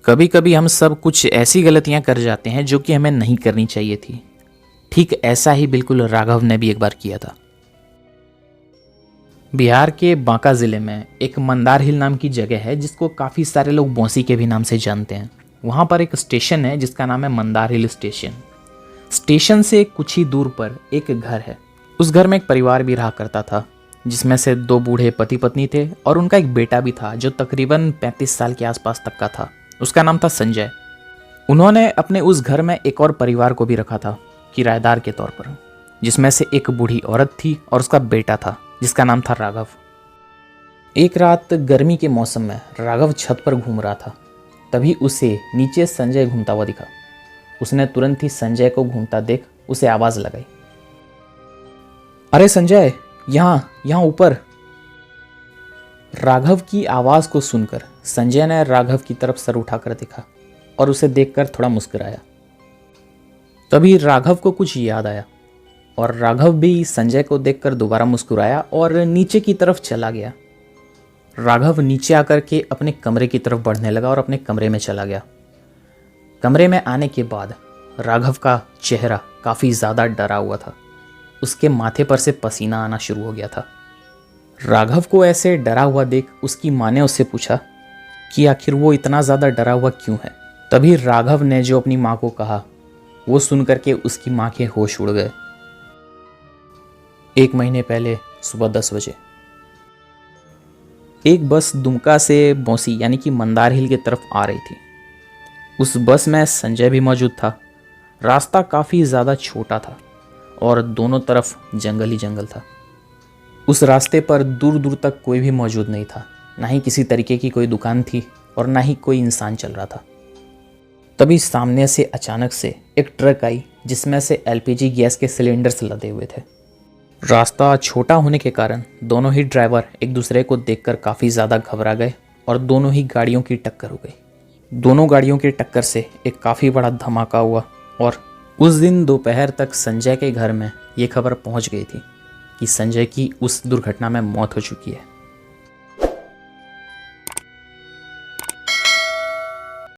कभी कभी हम सब कुछ ऐसी गलतियां कर जाते हैं जो कि हमें नहीं करनी चाहिए थी। ठीक ऐसा ही बिल्कुल राघव ने भी एक बार किया था। बिहार के बांका ज़िले में एक मंदार हिल नाम की जगह है जिसको काफ़ी सारे लोग बौंसी के भी नाम से जानते हैं। वहाँ पर एक स्टेशन है जिसका नाम है मंदार हिल स्टेशन। स्टेशन से कुछ ही दूर पर एक घर है। उस घर में एक परिवार भी रहा करता था जिसमें से 2 बूढ़े पति पत्नी थे और उनका एक बेटा भी था जो तकरीबन 35 साल के आसपास तक का था। उसका नाम था संजय। उन्होंने अपने उस घर में एक और परिवार को भी रखा था किराएदार के तौर पर, जिसमें से एक बूढ़ी औरत थी और उसका बेटा था जिसका नाम था राघव। एक रात गर्मी के मौसम में राघव छत पर घूम रहा था, तभी उसे नीचे संजय घूमता हुआ दिखा। उसने तुरंत ही संजय को घूमता देख उसे आवाज लगाई, अरे संजय, यहाँ ऊपर। राघव की आवाज को सुनकर संजय ने राघव की तरफ सर उठाकर देखा और उसे देखकर थोड़ा मुस्कुराया। तभी राघव को कुछ याद आया और राघव भी संजय को देखकर दोबारा मुस्कुराया और नीचे की तरफ चला गया। राघव नीचे आकर के अपने कमरे की तरफ बढ़ने लगा और अपने कमरे में चला गया। कमरे में आने के बाद राघव का चेहरा काफ़ी ज़्यादा डरा हुआ था। उसके माथे पर से पसीना आना शुरू हो गया था। राघव को ऐसे डरा हुआ देख उसकी माँ ने उससे पूछा कि आखिर वो इतना ज़्यादा डरा हुआ क्यों है। तभी राघव ने जो अपनी माँ को कहा वो सुनकर के उसकी माँ के होश उड़ गए। 1 महीने पहले सुबह 10 बजे एक बस दुमका से बौंसी यानी कि मंदार हिल की तरफ आ रही थी। उस बस में संजय भी मौजूद था। रास्ता काफ़ी ज़्यादा छोटा था और दोनों तरफ जंगल ही जंगल था। उस रास्ते पर दूर दूर तक कोई भी मौजूद नहीं था, ना ही किसी तरीके की कोई दुकान थी और ना ही कोई इंसान चल रहा था। तभी सामने से अचानक से एक ट्रक आई जिसमें से एलपीजी गैस के सिलेंडर्स लदे हुए थे। रास्ता छोटा होने के कारण दोनों ही ड्राइवर एक दूसरे को देखकर काफ़ी ज़्यादा घबरा गए और दोनों ही गाड़ियों की टक्कर हो गई। दोनों गाड़ियों की टक्कर से एक काफ़ी बड़ा धमाका हुआ और उस दिन दोपहर तक संजय के घर में ये खबर पहुंच गई थी कि संजय की उस दुर्घटना में मौत हो चुकी है।